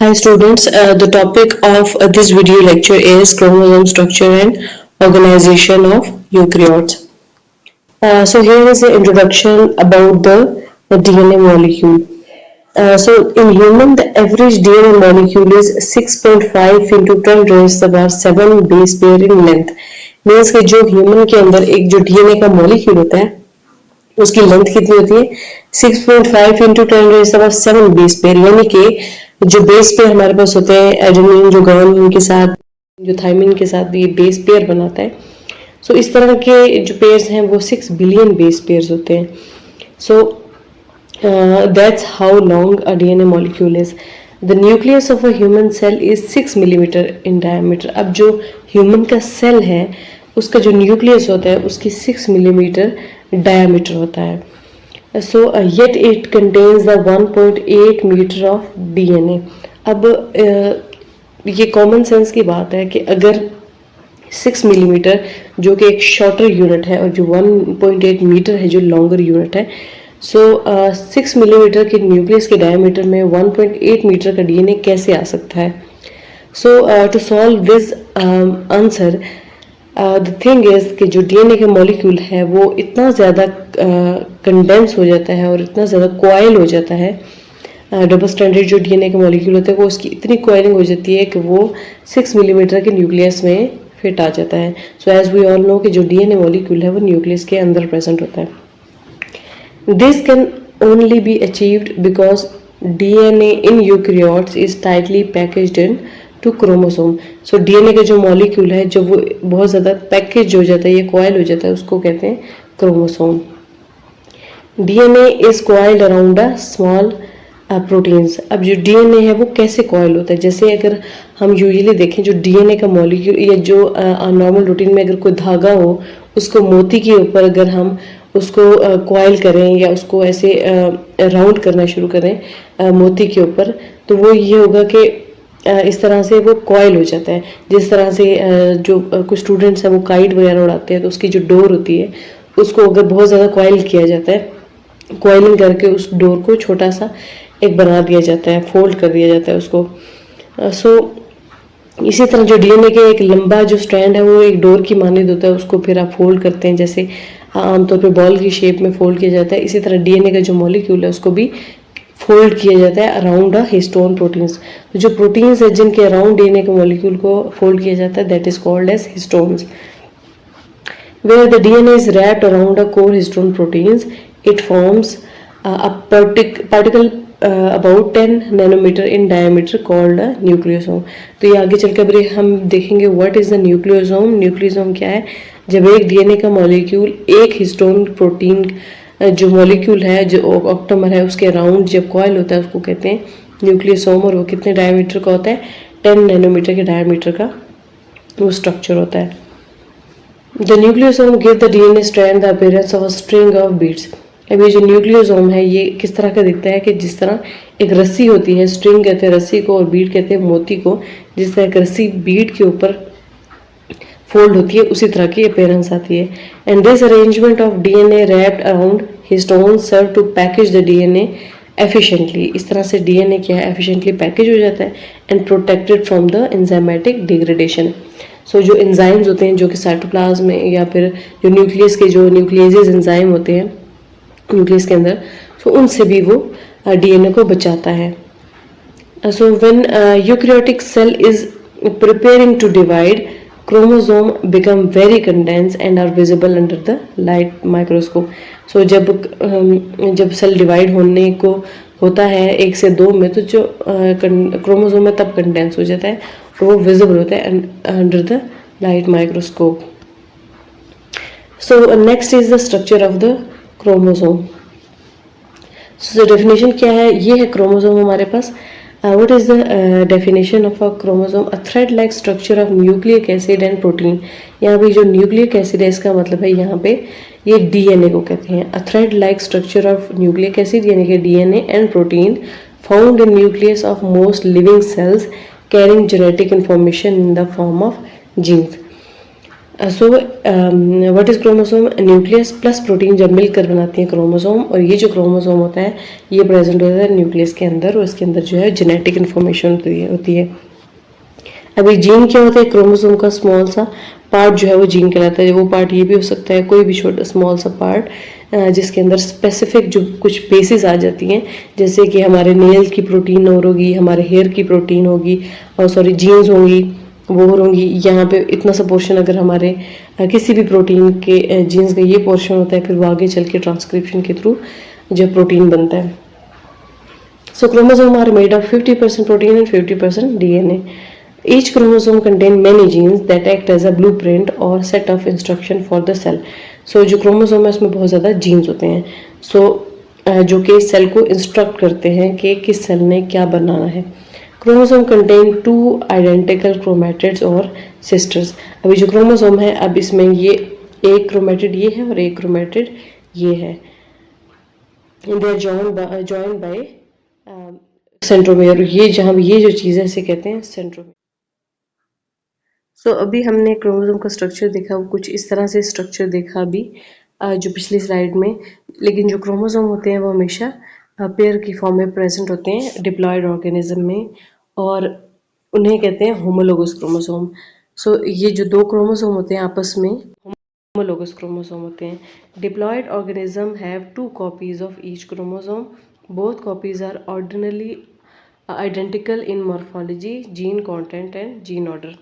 Hi students, the topic of this video lecture is chromosome structure and organization of eukaryotes. So here is the introduction about the DNA molecule. So in human, the average DNA molecule is 6.5 into 10 raised to the power 7 base pair in length. Means कि जो human के अंदर एक जो DNA का molecule होता है उसकी लेंथ कितनी होती है 6.5 into 10 rays power 7 base pair, यानी कि जो बेस पेयर हमारे पास होते हैं एडेनिन जो गुआनिन के साथ जो थायमिन के साथ ये बेस पेयर बनाता है. सो इस तरह के जो पेयर्स हैं वो 6 बिलियन बेस पेयर्स होते हैं. So that's how long a DNA molecule is. The nucleus of a human cell is 6 millimetre in diameter. अब जो ह्यूमन का सेल है उसका जो न्यूक्लियस होता है उसकी 6 मिलीमीटर डायमीटर होता है. So yet it contains the 1.8 metre of DNA. अब ये कॉमन सेंस की बात है कि अगर 6 मिलीमीटर जो कि एक शॉर्टर यूनिट है और जो 1.8 मीटर है जो लॉन्गर यूनिट है, सो 6 मिलीमीटर के न्यूक्लियस के डायमीटर में 1.8 मीटर का डीएनए कैसे आ सकता है. So to solve this answer the thing is कि जो डीएनए का मॉलिक्यूल है वो इतना ज़्यादा कंडेंस हो जाता है और इतना ज़्यादा कॉइल हो जाता है. डबल स्टैंडर्ड जो डीएनए का मॉलिक्यूल होता है वो उसकी इतनी कॉइलिंग हो जाती है कि वो 6 मिलीमीटर के न्यूक्लियस में फिट आ जाता है. So as we all know कि जो डीएनए मॉलिक्यूल है वो न्यूक्लियस के अंदर प्रेजेंट होता है. This can only be achieved because DNA in eukaryotes is tightly packaged into chromosome. So DNA का जो मॉलिक्यूल है जब वो बहुत ज़्यादा पैकेज हो जाता है, ये कॉइल हो जाता है, उसको कहते हैं chromosome. DNA is coiled around a small proteins. अब जो डीएनए है वो कैसे कॉइल होता है, जैसे अगर हम यूजुअली देखें जो डीएनए का मॉलिक्यूल या जो नॉर्मल रूटीन में अगर कोई धागा हो उसको मोती के ऊपर अगर हम उसको कॉइल करें या उसको ऐसे राउंड करना शुरू करें मोती के ऊपर, तो वो ये होगा कि इस तरह से वो कॉइल हो जाता है. जिस तरह से जो कुछ स्टूडेंट्स हैं वो काइट वगैरह उड़ाते हैं तो उसकी जो डोर होती है उसको अगर बहुत ज़्यादा कॉइल किया जाता है, कॉइलिंग करके उस डोर को छोटा सा एक बना दिया जाता है, फोल्ड कर दिया जाता है उसको. सो इसी तरह जो डीएनए के एक लंबा जो स्ट्रैंड है वो एक डोर की मानद होता है, उसको फिर आप फोल्ड करते हैं जैसे आमतौर पे बॉल की शेप में फोल्ड किया जाता है. इसी तरह डीएनए का जो मॉलिक्यूल है उसको भी फोल्ड किया जाता है अराउंड अ हिस्टोन प्रोटीन्स. तो जो प्रोटीन्स है जिनके अराउंड डीएनए के मॉलिक्यूल को फोल्ड किया जाता है that is called as histones. Where the DNA is wrapped around a core histone proteins, it forms a particle about 10 nanometer in diameter called a nucleosome. तो ये आगे चलकर भी हम देखेंगे what is the nucleosome. Nucleosome क्या है? जब एक डीएनए का मॉलिक्यूल एक हिस्टोन प्रोटीन जो मॉलिक्यूल है जो ऑक्टोमर है उसके अराउंड जब कॉइल होता है उसको कहते हैं न्यूक्लियोसोम. और वो कितने डायमीटर का होता है? 10 नैनोमीटर के डायमीटर का वो स्ट्रक्चर होता है. The nucleosome give the DNA strand the appearance of a string of beads. अब ये जो न्यूक्लियोसोम है ये किस तरह का दिखता है कि जिस तरह एक रस्सी होती है, स्ट्रिंग कहते हैं रस्सी को और बीड कहते हैं मोती को, जिस तरह एक रस्सी बीड के ऊपर फोल्ड होती है उसी तरह की अपीयरेंस आती है. And this arrangement of DNA wrapped around histone serve to package the DNA efficiently. इस तरह से डीएनए क्या है एफिशिएंटली पैकेज हो जाता है and protected from the enzymatic degradation. So जो एंजाइम्स होते हैं जो कि साइटोप्लाज्म में या फिर जो न्यूक्लियस के जो न्यूक्लियेजेस एंजाइम होते हैं न्यूक्लियस के अंदर, सो उनसे भी वो डीएनए को बचाता है. So when eukaryotic cell is preparing to divide, chromosome become very condense and are visible under the light microscope. So जब सेल डिवाइड होने को होता है 1 से 2 में, तो जो क्रोमोसोम है तब कंडेंस हो जाता है और वो विजिबल होता है under the light microscope. So next is the structure of the chromosome. So definition क्या है? ये है क्रोमोसोम हमारे पास. What is the definition of a chromosome? A thread like structure of nucleic acid and protein. यहाँ पे जो nucleic acid है इसका मतलब है यहाँ पे ये डीएनए को कहते हैं. A thread like structure of nucleic acid यानी कि DNA and protein found in nucleus of most living cells carrying genetic information in the form of genes. So what is chromosome? Nucleus plus protein जब मिलकर बनाती है chromosome, और ये जो chromosome होता है ये प्रेजेंट होता है न्यूक्लियस के अंदर, और इसके अंदर जो है जेनेटिक इन्फॉर्मेशन होती है। अभी जीन क्या होता है? क्रोमोसोम का स्मॉल सा पार्ट जो है वो जीन कहलाता है। वो पार्ट ये भी हो सकता है कोई भी छोटा स्मॉल सा पार्ट जिसके अंदर स्पेसिफिक जो कुछ बेसिस आ जाती हैं, जैसे कि हमारे नेल की प्रोटीन और होगी, हमारे हेयर की प्रोटीन होगी, और सॉरी जीन्स होंगी, वो होंगी। यहाँ पे इतना सा पोर्शन अगर हमारे किसी भी प्रोटीन के जीन्स का ये पोर्शन होता है, फिर वो आगे चल के ट्रांसक्रिप्शन के थ्रू जो प्रोटीन बनता है। So chromosome are made of 50% protein and 50% DNA. Each chromosome contain many genes that act as a blueprint or set of instruction for the cell. So जो chromosome है उसमें बहुत ज़्यादा genes होते हैं, so जो कि सेल को इंस्ट्रक्ट करते हैं कि किस सेल ने क्या बनाना है। क्रोमोसोम कंटेन 2 आइडेंटिकल क्रोमैटिड्स और सिस्टर्स। अभी जो क्रोमोसोम है, अब इसमें ये एक क्रोमैटिड ये है और एक क्रोमैटिड ये है। They are joined by centromere. ये जहाँ ये जो चीज़ है इसे कहते हैं सेंट्रोमेयर। सो अभी हमने क्रोमोसोम का स्ट्रक्चर देखा, वो कुछ इस तरह से स्ट्रक्चर देखा अभी जो पिछली स्लाइड में। लेकिन जो क्रोमोसोम होते हैं वो हमेशा पेयर की फॉर्म में प्रेजेंट होते हैं डिप्लॉयड ऑर्गेनिज्म में, और उन्हें कहते हैं होमोलोगस क्रोमोसोम। सो ये जो दो क्रोमोसोम होते हैं आपस में होमोलोगस क्रोमोसोम होते हैं। Diploid organism have 2 copies of each chromosome. Both copies are ordinarily identical in morphology, gene content and gene order.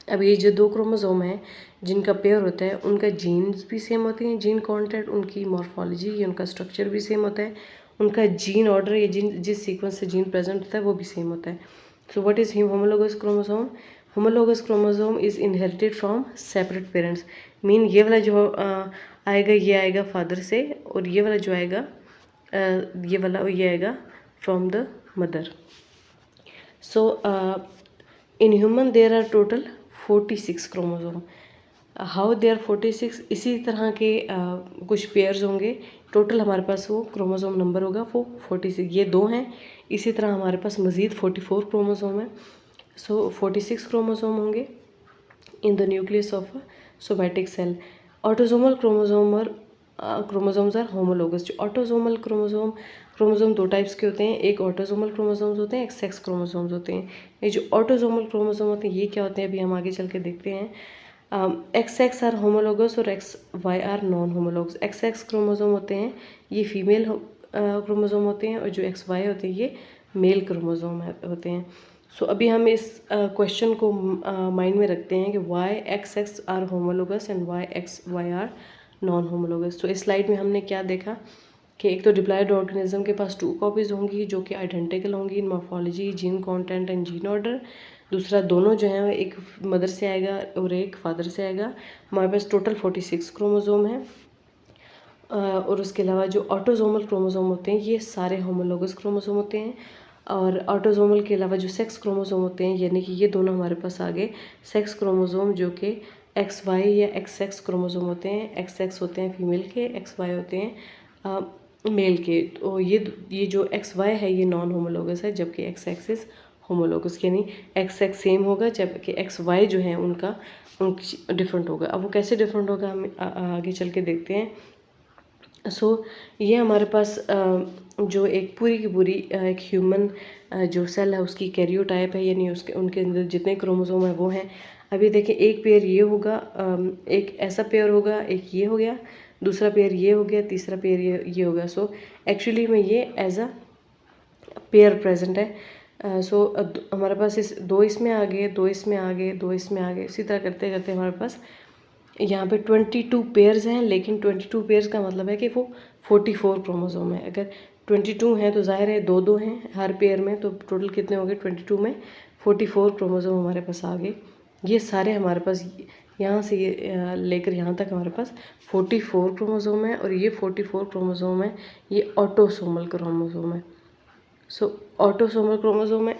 अब ये जो दो क्रोमोसोम हैं जिनका पेयर होता है, उनका जीन्स भी सेम होते हैं, जीन कंटेंट, उनकी मॉर्फोलॉजी या उनका स्ट्रक्चर भी सेम होता है, उनका जीन ऑर्डर या जिस सीक्वेंस से जीन प्रेजेंट होता है वो भी सेम होता है। So what is homologous chromosome? Homologous chromosome is inherited from separate parents. Mean ये वाला जो आएगा ये आएगा फादर से, और ये वाला जो आएगा ये वाला ये आएगा from the mother. So in human there are total 46 chromosome. How they are 46? इसी तरह के कुछ पेयर्स होंगे। टोटल हमारे पास वो क्रोमोसोम नंबर होगा वो 46। ये दो हैं, इसी तरह हमारे पास मज़ीद 44 क्रोमोसोम है। सो 46 क्रोमोसोम होंगे in the nucleus of a somatic cell. Autosomal chromosomes are homologous. जो ऑटोसोमल क्रोमोसोम दो टाइप्स के होते हैं, एक ऑटोसोमल क्रोमोसोम्स होते हैं, एक सेक्स क्रोमोसोम्स होते हैं। ये जो ऑटोसोमल क्रोमोसोम होते हैं ये क्या होते हैं अभी हम आगे चल के देखते हैं। एक्स एक्स आर होमोलोगस और X Y are non homologous. X X chromosome होते हैं ये फीमेल क्रोमोसोम होते हैं, और जो एक्स वाई होते हैं ये मेल क्रोमोसोम होते हैं। सो अभी हम इस क्वेश्चन को माइंड में रखते हैं कि Y X X are homologous and Y X Y are non homologous. तो इस स्लाइड में हमने क्या देखा कि एक तो डिप्लॉयड ऑर्गेनिज्म के पास 2 कॉपीज़ होंगी जो कि आइडेंटिकल होंगी in morphology, gene content and gene order. दूसरा दोनों जो हैं एक मदर से आएगा और एक फादर से आएगा। हमारे पास टोटल 46 क्रोमोसोम है। और उसके अलावा जो ऑटोसोमल क्रोमोसोम होते हैं ये सारे होमोलोगस क्रोमोसोम होते हैं। और ऑटोसोमल के अलावा जो सेक्स क्रोमोसोम होते हैं, यानी कि ये दोनों हमारे पास आ गए सेक्स क्रोमोसोम, जो कि एक्स वाई या एक्स एक्स क्रोमोसोम होते हैं। एक्स एक्स होते हैं फीमेल के, एक्स वाई होते हैं मेल के। तो ये जो एक्स वाई है ये नॉन होमोलोगस है, जबकि एक्स एक्स इज होमोलोगस, यानी एक्स एक्स सेम होगा जबकि एक्स वाई जो है उनका डिफरेंट होगा। अब वो कैसे डिफरेंट होगा हम आगे चल के देखते हैं। सो ये हमारे पास जो एक पूरी की पूरी एक ह्यूमन जो सेल है उसकी कैरियोटाइप है, यानी उसके उनके अंदर जितने क्रोमोसोम है वो हैं। अभी देखिए एक पेयर ये होगा, एक ऐसा पेयर होगा, एक ये हो गया, दूसरा पेयर ये हो गया, तीसरा पेयर ये हो गया। सो एक्चुअली में ये एज अ पेयर प्रेजेंट है। सो हमारे पास इस दो इसमें आ गए, दो इसमें आ गए, दो इसमें आ गए, इसी तरह करते करते हमारे पास यहाँ पे 22 पेयर्स हैं। लेकिन 22 पेयर्स का मतलब है कि वो 44 क्रोमोसोम है। अगर 22 हैं तो जाहिर है दो दो हैं हर पेयर में, तो टोटल कितने हो गए 22 में 44 क्रोमोसोम हमारे पास आ गए। ये सारे हमारे पास यहाँ से ये लेकर यहाँ तक हमारे पास 44 क्रोमोसोम है, और ये 44 क्रोमोसोम है ये ऑटोसोमल क्रोमोसोम है। सो ऑटोसोमल क्रोमोसोम है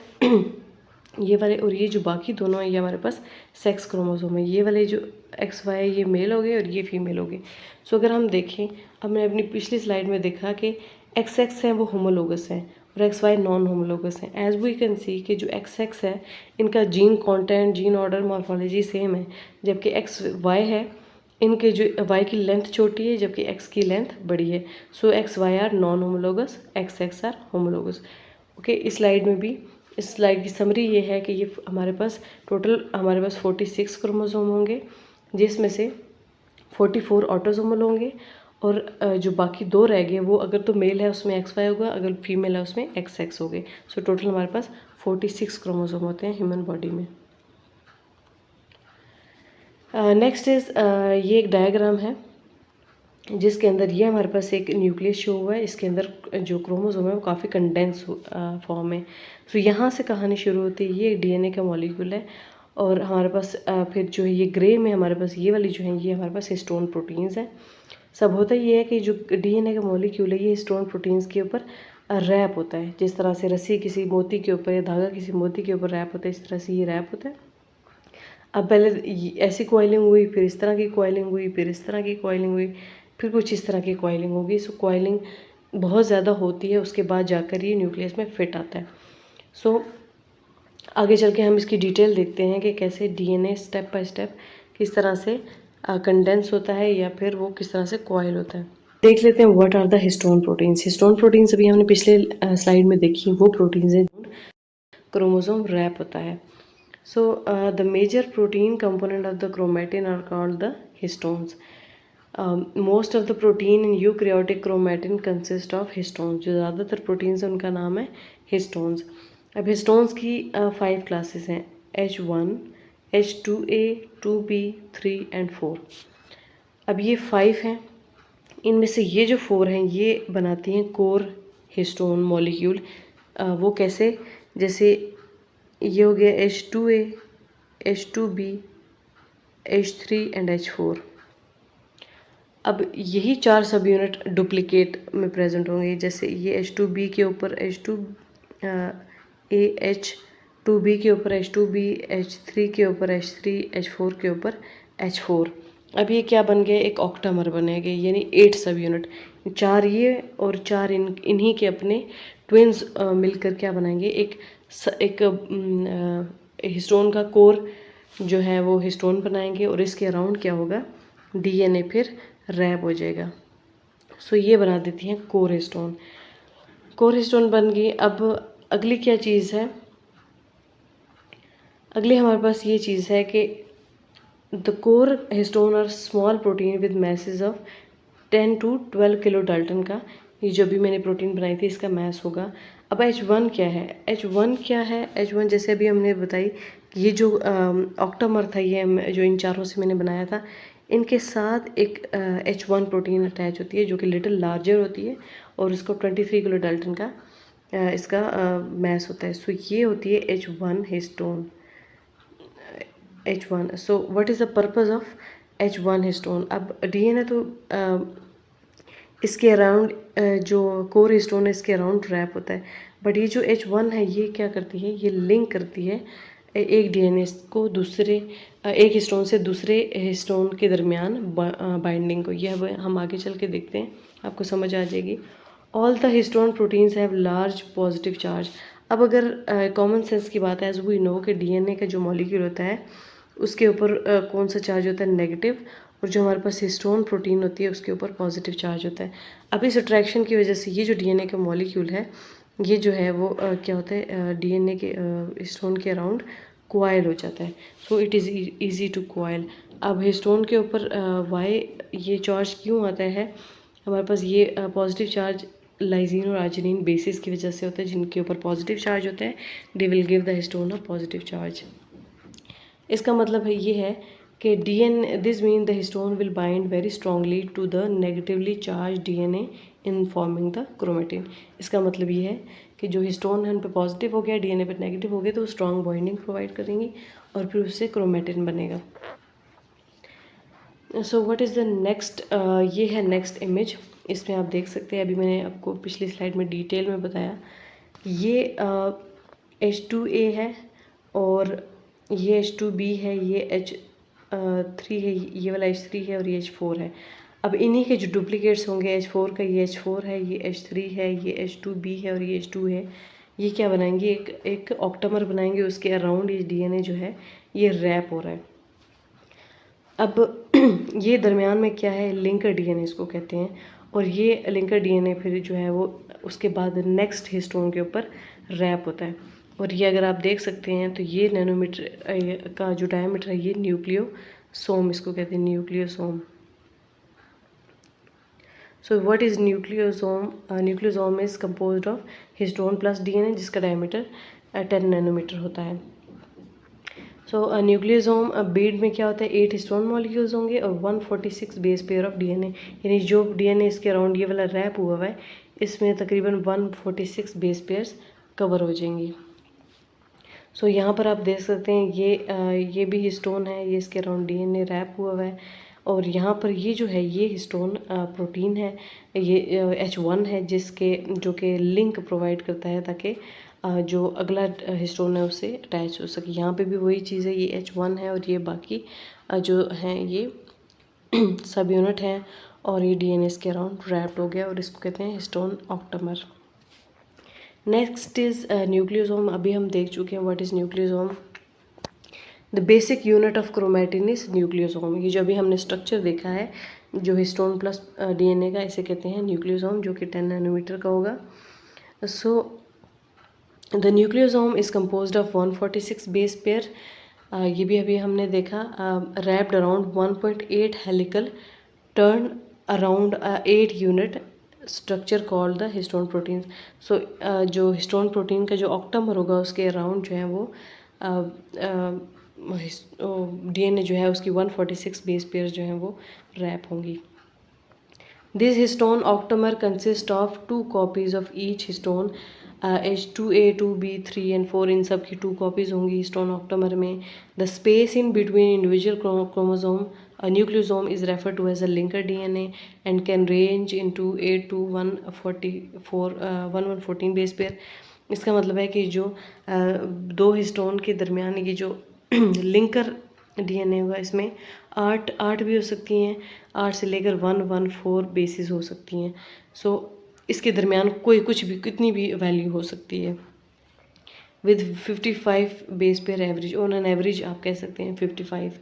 ये वाले, और ये जो बाकी दोनों है ये हमारे पास सेक्स क्रोमोसोम है। ये वाले जो एक्स वाई ये मेल हो गए और ये फीमेल हो गए। सो अगर हम देखें, अब मैंने अपनी पिछली स्लाइड में देखा कि एक्स एक्स हैं वो होमोलोगस हैं और XY नॉन होमोलोगस हैं। एज वी कैन सी कि जो XX है इनका gene content, gene order, morphology same है, जबकि XY है इनके जो Y की लेंथ छोटी है जबकि X की लेंथ बड़ी है। So XY are non homologous, XX are homologous. Okay, इस स्लाइड में भी, इस स्लाइड की समरी ये है कि ये हमारे पास 46 क्रोमोसोम होंगे, जिसमें से 44 ऑटोसोमल होंगे और जो बाकी 2 रह गए वो अगर तो मेल है उसमें XY होगा, अगर फीमेल है उसमें XX होंगे। सो टोटल हमारे पास 46 क्रोमोसोम होते हैं ह्यूमन बॉडी में। नेक्स्ट इज़ ये एक डायग्राम है जिसके अंदर ये हमारे पास एक न्यूक्लियस शो हुआ है। इसके अंदर जो क्रोमोसोम है वो काफ़ी कंडेंस फॉर्म है। सो यहाँ से कहानी शुरू होती है। ये DNA का मॉलिक्यूल है और हमारे पास फिर जो है ये ग्रे में हमारे पास ये वाली जो है ये हमारे पास हिस्टोन प्रोटीन्स हैं। सब होता ये है कि जो DNA का मॉलिक्यूल है ये हिस्टोन प्रोटीन्स के ऊपर रैप होता है। जिस तरह से रस्सी किसी मोती के ऊपर या धागा किसी मोती के ऊपर रैप होता है, इस तरह से ये रैप होता है। अब पहले ऐसी कॉइलिंग हुई, फिर इस तरह की कॉइलिंग हुई, फिर इस तरह की कॉइलिंग हुई, फिर कुछ इस तरह की कॉइलिंग होगी। सो कॉइलिंग बहुत ज़्यादा होती है, उसके बाद जाकर ये न्यूक्लियस में फिट आता है। सो आगे चल के हम इसकी डिटेल देखते हैं कि कैसे DNA स्टेप बाय स्टेप किस तरह से कंडेंस होता है या फिर वो किस तरह से कॉइल होता है। देख लेते हैं what are the histone proteins. Histone proteins अभी हमने पिछले स्लाइड में देखी, वो प्रोटीन्स हैं क्रोमोसोम रैप होता है। So the major protein component of the chromatin are called the histones. Most of the protein in eukaryotic chromatin consist of histones. जो ज़्यादातर प्रोटीन्स हैं उनका नाम है हिस्टोन्स। अब हिस्टोन्स की 5 क्लासेस हैं, H1, H2A, 2B, 3 एंड 4। अब ये 5 हैं, इनमें से ये जो 4 हैं ये बनाती हैं कोर हिस्टोन मॉलिक्यूल। वो कैसे, जैसे ये हो गया H2A, H2B, H3 and H4। अब यही 4 सब यूनिट डुप्लीकेट में प्रेजेंट होंगे। जैसे ये H2B के ऊपर H2A, H2B के ऊपर H2B, H3 के ऊपर H3, H4 के ऊपर H4। अब ये क्या बन गए, एक ऑक्टामर बनेंगे, यानी 8 सब यूनिट। 4 ये और 4 इन्हीं के अपने ट्विन्स मिलकर क्या बनाएंगे, एक हिस्टोन का कोर जो है वो हिस्टोन बनाएंगे और इसके अराउंड क्या होगा, DNA फिर रैप हो जाएगा। सो ये बना देती हैं कोर हिस्टोन। कोर हिस्टोन बन गई। अब अगली क्या चीज़ है, अगली हमारे पास ये चीज़ है कि the core histone are small protein with message of 10 to 12 kilo dalton का। ये जो भी मैंने प्रोटीन बनाई थी इसका मैस होगा। अब H1 क्या है, H1 क्या है, H1 जैसे अभी हमने बताई, ये जो ऑक्टामर था ये जो इन चारों से मैंने बनाया था, इनके साथ एक H1 प्रोटीन अटैच होती है जो कि लिटिल लार्जर होती है और इसको 23 किलो डाल्टन का इसका मैस होता है। सो ये होती है H1 histone, H1। So what is the purpose of H1 histone. अब DNA तो इसके अराउंड जो कोर हिस्टोन है इसके अराउंड रैप होता है, बट ये जो H1 है ये क्या करती है, ये लिंक करती है एक DNA को दूसरे एक हिस्टोन से दूसरे हिस्टोन के दरमियान बाइंडिंग को। ये अब हम आगे चल के देखते हैं, आपको समझ आ जाएगी। All the histone proteins have large positive charge. अब अगर कॉमन सेंस की बात है, एज वी नो कि DNA का जो मॉलिक्यूल होता है उसके ऊपर कौन सा चार्ज होता है, नेगेटिव, और जो हमारे पास हिस्टोन प्रोटीन होती है उसके ऊपर पॉजिटिव चार्ज होता है। अब इस अट्रैक्शन की वजह से ये जो DNA का मॉलिक्यूल है ये जो है वो क्या होता है, DNA के हिस्टोन के अराउंड कोआइल हो जाता है। So it is easy to coil. अब हिस्टोन के ऊपर वाई ये चार्ज क्यों आता है, हमारे पास ये पॉजिटिव चार्ज लाइजीन और आर्जिनिन बेसिस की वजह से होता है, जिनके ऊपर पॉजिटिव चार्ज होता है they will give the histone a positive charge. इसका मतलब है ये है कि DNA this mean the histone will bind very strongly to the negatively charge DNA in forming the chromatin. इसका मतलब ये है कि जो हिस्टोन है उन पे पॉजिटिव हो गया, DNA पे नेगेटिव हो गया, तो स्ट्रॉन्ग बॉन्डिंग प्रोवाइड करेंगी और फिर उससे क्रोमेटिन बनेगा। सो व्हाट इज़ द नेक्स्ट, ये है नेक्स्ट इमेज। इसमें आप देख सकते हैं, अभी मैंने आपको पिछली स्लाइड में डिटेल में बताया, ये H2A है और ये H2B है, ये H3 है, ये वाला H3 है और ये H4 है। अब इन्हीं के जो डुप्लीकेट्स होंगे H4 का, ये H4 है, ये H3 है, ये H2B है और ये H2 है, ये क्या बनाएंगे, एक ऑक्टामर बनाएंगे, उसके अराउंड ये DNA जो है ये रैप हो रहा है। अब ये दरमियान में क्या है, लिंकर DNA इसको कहते हैं, और ये लिंकर DNA फिर जो है वो उसके बाद नेक्स्ट हिस्टोन के ऊपर रैप होता है। और ये अगर आप देख सकते हैं तो ये नैनोमीटर का जो डायमीटर है ये न्यूक्लियोसोम इसको कहते हैं, nucleosome. So what is nucleosome? Nucleosome is composed of histone plus DNA जिसका डायमीटर 10 नैनोमीटर होता है। सो न्यूक्लियोसोम बेड में क्या होता है, 8 हिस्टोन मॉलिक्यूल्स होंगे और 146 बेस पेयर ऑफ DNA, यानी जो DNA इसके अराउंड ये वाला रैप हुआ है इसमें तकरीबन 146 बेस पेयर्स कवर हो जाएंगी। सो यहाँ पर आप देख सकते हैं ये भी हिस्टोन है, ये इसके अराउंड DNA रैप हुआ है, और यहाँ पर ये जो है ये हिस्टोन प्रोटीन है, ये H1 है जो कि लिंक प्रोवाइड करता है ताकि जो अगला हिस्टोन है उससे अटैच हो सके। यहाँ पे भी वही चीज़ है, ये H1 है और ये बाकी जो हैं ये सब यूनिट हैं, और ये DNA के अराउंड रैप्ड हो गया और इसको कहते हैं histone octamer. Next is nucleosome. अभी हम देख चुके हैं what is nucleosome. The basic unit of chromatin is nucleosome. ये जो अभी हमने स्ट्रक्चर देखा है जो हिस्टोन प्लस DNA का, इसे कहते हैं न्यूक्लियोसोम, जो कि 10 नैनोमीटर का होगा। So the nucleosome is composed of 146 base pair. ये भी अभी हमने देखा, wrapped around 1.8 helical turn around 8 unit structure called the histone protein. So जो हिस्टोन प्रोटीन का जो ऑक्टामर होगा उसके अराउंड जो है वो DNA जो है उसकी 146 बेस पेयर जो हैं वो रैप होंगी। This histone octamer consist of 2 copies of each histone, H2A 2B 3 and 4, इन सब की 2 कॉपीज़ होंगी हिस्टोन ऑक्टामर में। The space in between individual chromosome nucleosome is refer to as a linker DNA and can range in to 8 to 114 base pair. इसका मतलब है कि जो दो हिस्टोन के दरमियान ये जो लिंकर DNA होगा इसमें 8 भी हो सकती हैं, 8 से लेकर 114 बेसिस हो सकती हैं। सो इसके दरमियान कुछ भी कितनी भी वैल्यू हो सकती है। With 55 base pair average, on an average आप कह सकते हैं 55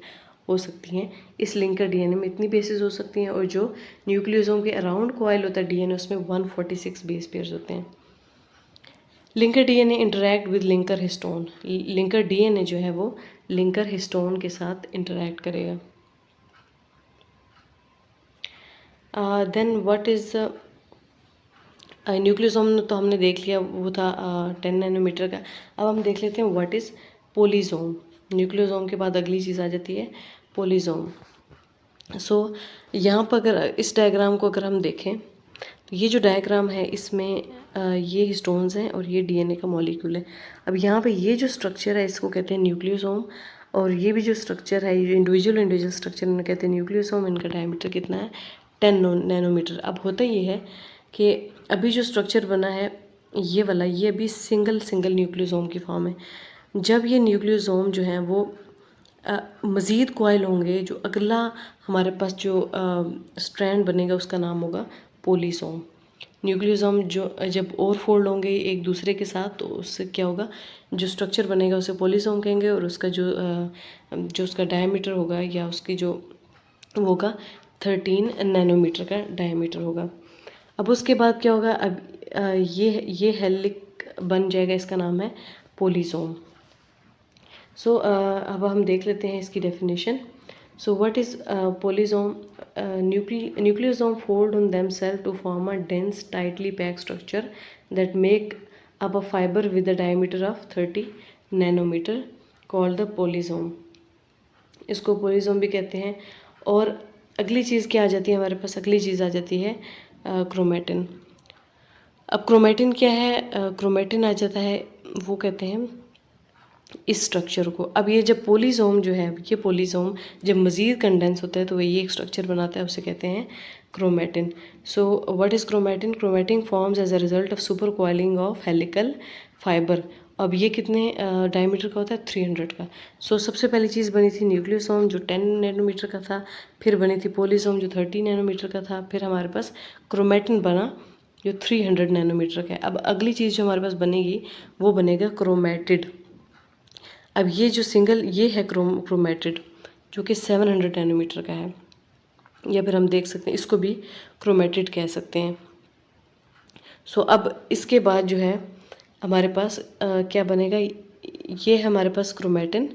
हो सकती हैं। इस लिंकर DNA में इतनी बेसिस हो सकती हैं, और जो न्यूक्लियोसोम के अराउंड कॉइल होता है DNA उसमें 146 बेस पेयर्स होते हैं। Linker DNA interact with linker histone. Linker DNA जो है वो लिंकर हिस्टोन के साथ इंटरैक्ट करेगा। देन व्हाट इज़ न्यूक्लियोसोम तो हमने देख लिया, वो था 10 नैनोमीटर का। अब हम देख लेते हैं व्हाट इज़ पोलीसोम। न्यूक्लियोसोम के बाद अगली चीज़ आ जाती है पोलीसोम। सो यहाँ पर अगर इस डायग्राम को अगर हम देखें तो ये जो डायग्राम है इसमें ये हिस्टोन्स हैं और ये DNA का मॉलिक्यूल है। अब यहाँ पे ये जो स्ट्रक्चर है इसको कहते हैं न्यूक्लियोसोम, और ये भी जो स्ट्रक्चर है ये जो इंडिविजुअल स्ट्रक्चर इन्हें कहते हैं न्यूक्लियोसोम। इनका डायमीटर कितना है, 10 नैनोमीटर। अब होता ये है कि अभी जो स्ट्रक्चर बना है ये वाला, ये अभी सिंगल न्यूक्लियोसोम की फॉर्म है। जब ये न्यूक्लियोसोम जो है वो मज़ीद कॉइल होंगे, जो अगला हमारे पास जो स्ट्रैंड बनेगा उसका नाम होगा पोलीसोम। न्यूक्लियोसोम जो जब और फोल्ड होंगे एक दूसरे के साथ तो उससे क्या होगा, जो स्ट्रक्चर बनेगा उसे पोलीसोम कहेंगे, और उसका जो उसका डायमीटर होगा या उसकी जो वो होगा 13 नैनोमीटर का डायमीटर होगा। अब उसके बाद क्या होगा, अब ये हेलिक बन जाएगा, इसका नाम है पोलीसोम। सो अब हम देख लेते हैं इसकी definition. So what is polysome? Nucleosome fold on themselves to form a dense tightly packed structure that make up a fiber with a diameter of 30 nanometer called the polysome। इसको पोलीसोम भी कहते हैं। और अगली चीज़ क्या आ जाती है हमारे पास, अगली चीज़ आ जाती है क्रोमेटिन। अब क्रोमेटिन क्या है, क्रोमेटिन आ जाता है, वो कहते हैं इस स्ट्रक्चर को। अब ये जब पोलीसोम जो है, ये पोलीसोम जब मज़ीद कंडेंस होता है तो वही एक स्ट्रक्चर बनाता है, उसे कहते हैं chromatin. So what is chromatin? Chromatin forms as a result of super coiling of helical fibre अब ये कितने डायमीटर का होता है, 300 का। सो सबसे पहली चीज़ बनी थी न्यूक्लियोसोम जो 10 नैनोमीटर का था, फिर बनी थी पोलिसोम जो 30 नैनोमीटर का था, फिर हमारे पास क्रोमेटिन बना जो 300 नैनोमीटर का है। अब अगली चीज़ जो हमारे पास बनेगी वो बनेगा क्रोमेटिड। अब ये जो सिंगल ये है क्रोमेटिड जो कि 700 नैनोमीटर का है, या फिर हम देख सकते हैं इसको भी क्रोमेटिड कह सकते हैं। सो अब इसके बाद जो है हमारे पास क्या बनेगा, ये हमारे पास क्रोमेटिन,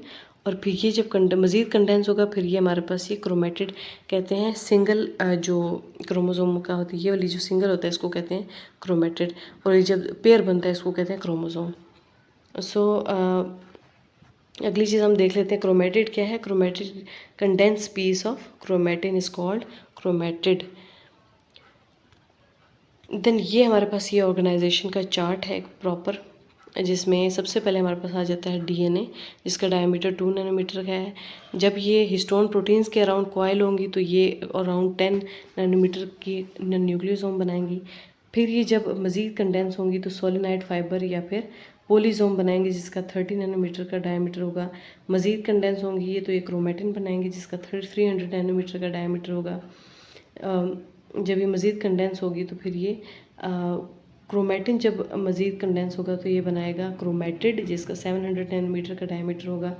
और फिर ये जब मज़ीद कंडेंस होगा फिर ये हमारे पास ये क्रोमेटिड कहते हैं। सिंगल जो क्रोमोसोम का होती है, ये वाली जो सिंगल होता है इसको कहते हैं क्रोमेटिड, और ये जब पेयर बनता है इसको कहते हैं क्रोमोसोम। सो अगली चीज़ हम देख लेते हैं क्रोमेटिड क्या है। Chromatid condense piece of chromatin is called chromatid. Then ये हमारे पास ये ऑर्गेनाइजेशन का चार्ट है एक प्रॉपर, जिसमें सबसे पहले हमारे पास आ जाता है डीएनए, जिसका डायमीटर 2 नैनोमीटर का है। जब ये हिस्टोन प्रोटीन्स के अराउंड कॉयल होंगी तो ये अराउंड 10 नैनोमीटर की न्यूक्लियोसोम बनाएंगी। फिर ये जब मज़ीद कंडेंस होंगी तो सोलिनाइड फाइबर या फिर पोलिसोम बनाएंगे जिसका 30 नैनोमीटर का डायमीटर होगा। मज़ीद कंडेंस होंगी ये तो ये क्रोमेटिन बनाएंगे जिसका 300 नैनोमीटर का डायमीटर होगा। जब ये मज़ीद कंडेंस होगी तो फिर ये क्रोमेटिन जब मज़ीद कंडेंस होगा तो ये बनाएगा क्रोमेटिड जिसका 700 नैनोमीटर का डायमीटर होगा।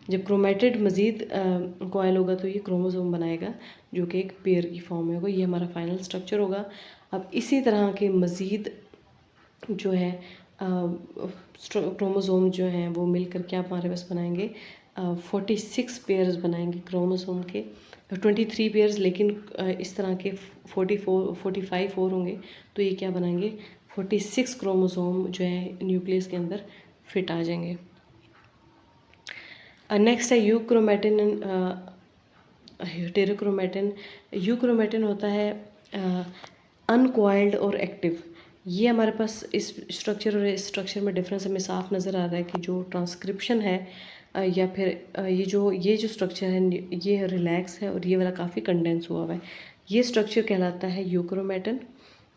जब क्रोमेटिड मज़ीद कॉयल होगा तो ये क्रोमोसोम बनाएगा जो कि एक पेयर की फॉर्म में होगा। ये हमारा फाइनल स्ट्रक्चर होगा। अब इसी तरह के मज़ीद जो है क्रोमोसोम जो हैं वो मिलकर के आप हमारे पास बनाएंगे 46 पेयर्स बनाएंगे क्रोमोसोम के, 23 पेयर्स, लेकिन इस तरह के 45 और होंगे तो ये क्या बनाएंगे 46 क्रोमोसोम जो है न्यूक्लियस के अंदर फिट आ जाएंगे। नेक्स्ट है यूक्रोमेटिन एंड हेटेरोक्रोमेटिन। यूक्रोमेटिन होता है अनकॉइल्ड और एक्टिव। ये हमारे पास इस स्ट्रक्चर और इस स्ट्रक्चर में डिफरेंस हमें साफ नज़र आ रहा है कि जो ट्रांसक्रिप्शन है या फिर ये जो स्ट्रक्चर है ये रिलैक्स है और ये वाला काफ़ी कंडेंस हुआ हुआ है। ये स्ट्रक्चर कहलाता है यूक्रोमेटिन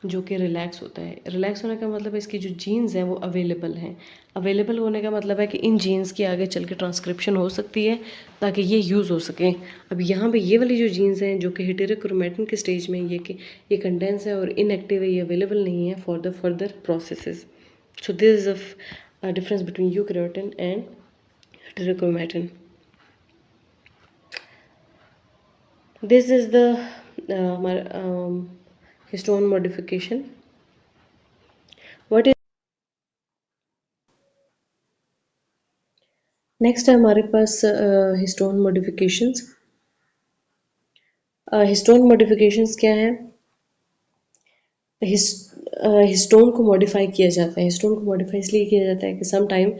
जो कि रिलैक्स होता है। रिलैक्स होने का मतलब है इसकी जो जीन्स हैं वो अवेलेबल हैं। अवेलेबल होने का मतलब है कि इन जीन्स की आगे चल के ट्रांसक्रिप्शन हो सकती है ताकि ये यूज़ हो सकें। अब यहाँ पे ये वाली जो जीन्स हैं जो कि हेटेरोक्रोमेटिन के स्टेज में ये कंडेंस है और इनएक्टिव है, ये अवेलेबल नहीं है for the further processes. So this is a difference between euchromatin and heterochromatin. This is the हमारा histone modification. What is next है हमारे पास हिस्टोन मॉडिफिकेशंस। हिस्टोन मॉडिफिकेशंस क्या है? हिस्टोन को मॉडिफाई किया जाता है। हिस्टोन को मॉडिफाई इसलिए किया जाता है कि सम टाइम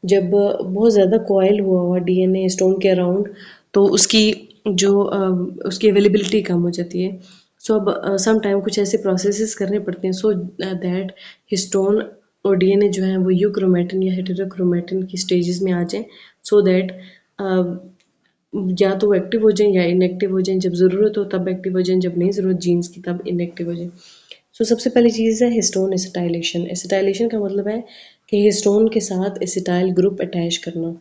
जब बहुत ज़्यादा कॉयल हुआ डीएनए हिस्टोन के अराउंड तो उसकी जो उसकी अवेलेबिलिटी कम हो जाती है। सो अब सम टाइम कुछ ऐसे प्रोसेसेस करने पड़ते हैं सो दैट हिस्टोन और डीएनए जो है वो यूक्रोमेटिन या हेटेरोक्रोमेटिन की स्टेजेस में आ जाएं, सो दैट या तो वो एक्टिव हो जाएं या इनएक्टिव हो जाएं। जब ज़रूरत हो तब एक्टिव हो जाएं, जब नहीं ज़रूरत जीन्स की तब इनएक्टिव हो जाएं। सो सबसे पहली चीज़ है हिस्टोन एसिटाइलेशन। एसिटाइलेशन का मतलब है कि हिस्टोन के साथ एसिटाइल ग्रुप अटैच करना।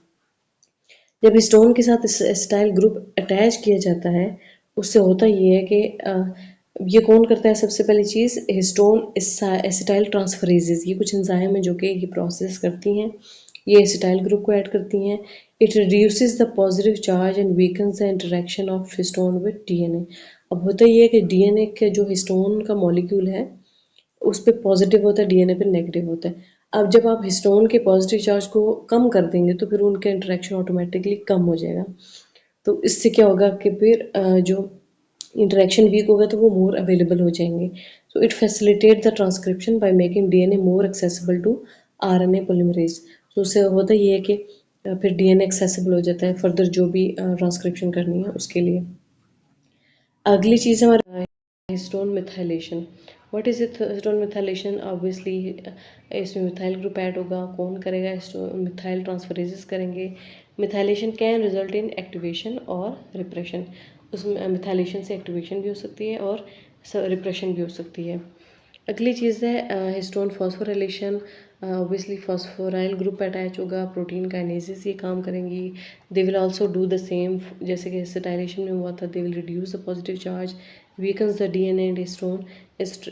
जब हिस्टोन के साथ एसिटाइल ग्रुप अटैच किया जाता है उससे होता ये है कि ये कौन करता है? सबसे पहली चीज़ हिस्टोन एसिटाइल ट्रांसफरेजेस, ये कुछ एंजाइम है जो कि ये प्रोसेस करती हैं, ये एसिटाइल ग्रुप को ऐड करती हैं। It reduces the positive charge and weakens the interaction of histone with DNA. अब होता ये है कि डीएनए के जो हिस्टोन का मॉलिक्यूल है उस पे पॉजिटिव होता है, डीएनए पे नेगेटिव होता है। अब जब आप हिस्टोन के पॉजिटिव चार्ज को कम कर देंगे तो फिर उनका इंटरेक्शन ऑटोमेटिकली कम हो जाएगा। तो इससे क्या होगा कि फिर जो इंटरेक्शन वीक होगा तो वो मोर अवेलेबल हो जाएंगे। So it facilitate the transcription by making DNA more accessible to RNA polymerase. तो उससे होता ये है कि फिर डीएनए एक्सेसिबल हो जाता है फर्दर जो भी ट्रांसक्रिप्शन करनी है उसके लिए। अगली चीज़ हमारा histone methylation. What is it histone methylation? Obviously इसमें मिथाइल ग्रुप ऐड होगा। कौन करेगा? हिस्टोन मिथाइल ट्रांसफरेजेस करेंगे। Methylation can result in activation और रिप्रेशन। उसमें मिथाइलेशन से एक्टिवेशन भी हो सकती है और रिप्रेशन भी हो सकती है। अगली चीज़ है histone phosphorylation. Obviously phosphoryl group attach होगा, प्रोटीन काइनेसिस ये काम करेंगी। They will also do the same, जैसे कि एसिटाइलेशन में हुआ था, they will reduce the positive charge, weakens the DNA and histone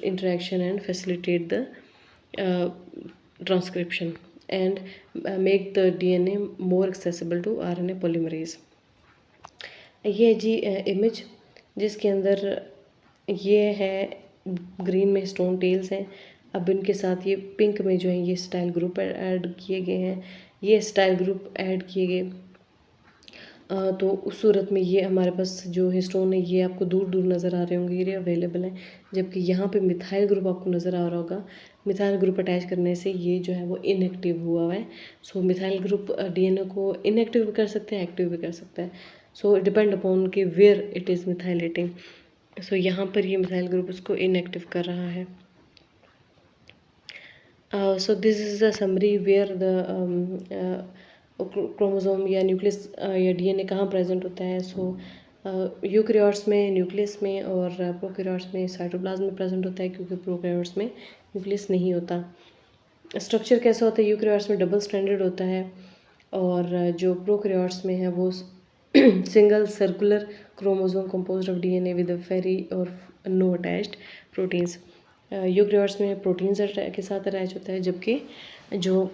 interaction and facilitate the transcription and make the DNA more accessible to RNA polymerase. ये है जी image जिसके अंदर ये है ग्रीन में स्टोन टेल्स हैं। अब इनके साथ ये पिंक में जो है ये स्टाइल ग्रुप ऐड किए गए हैं, ये स्टाइल ग्रुप ऐड किए गए। तो उस सूरत में ये हमारे पास जो हिस्टोन है ये आपको दूर दूर नज़र आ रहे होंगे, ये अवेलेबल हैं। जबकि यहाँ पे मिथाइल ग्रुप आपको नज़र आ रहा होगा। मिथाइल ग्रुप अटैच करने से ये जो है वो इनएक्टिव हुआ है। सो मिथाइल ग्रुप डीएनए को इनएक्टिव भी कर सकते हैं, एक्टिव भी कर सकते हैं। सो डिपेंड अपॉन कि वेयर इट इज़ मिथाइलेटिंग। सो यहाँ पर ये मिथाइल ग्रुप उसको इनएक्टिव कर रहा है। So this is the summary where the chromosome या न्यूक्लियस या डीएनए कहाँ प्रेजेंट होता है। सो यूकैरियोट्स में न्यूक्लियस में और प्रोकैरियोट्स में साइटोप्लाज्म में प्रेजेंट होता है, क्योंकि प्रोकैरियोट्स में न्यूक्लियस नहीं होता। स्ट्रक्चर कैसा होता है, यूकैरियोट्स में डबल स्ट्रैंडेड होता है और जो प्रोकैरियोट्स में है वो single circular chromosome composed of DNA with very और नो अटैच्ड प्रोटीन्स। यूकैरियोट्स में प्रोटीन्स के साथ अटैच होता है, जबकि जो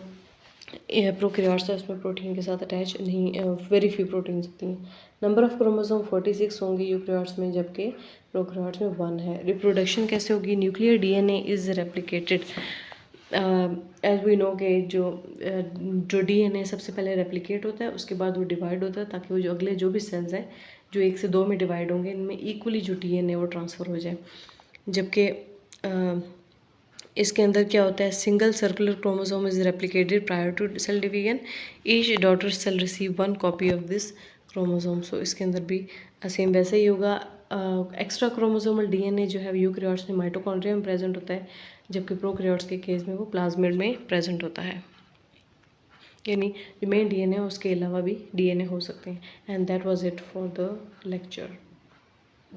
प्रोकैरियोट्स है उसमें प्रोटीन के साथ अटैच नहीं, वेरी फ्यू प्रोटीन्स होती हैं। नंबर ऑफ क्रोमोसोम 46 होंगे यूकैरियोट्स में, जबकि प्रोकैरियोट्स में 1 है। रिप्रोडक्शन कैसे होगी, nuclear DNA is replicated as we know के जो डीएनए सबसे पहले रेप्लिकेट होता है, उसके बाद वो डिवाइड होता है, ताकि वो जो अगले जो भी सेल्स हैं जो 1 से 2 में डिवाइड होंगे, इनमें इक्वली जो डीएनए वो ट्रांसफ़र हो जाए। जबकि इसके अंदर क्या होता है, single circular chromosome is replicated prior to cell division, each daughter cell receive 1 copy of this chromosome. So इसके अंदर भी सेम वैसे ही होगा। एक्स्ट्रा क्रोमोसोमल डीएनए जो है यूकैरियोट्स में माइटोकॉन्ड्रिया में प्रेजेंट होता है, जबकि प्रोकैरियोट्स के केस में वो प्लाज्मिड में प्रेजेंट होता है। यानी जो मेन डीएनए उसके अलावा भी डीएनए हो सकते हैं। And that was it for the lecture.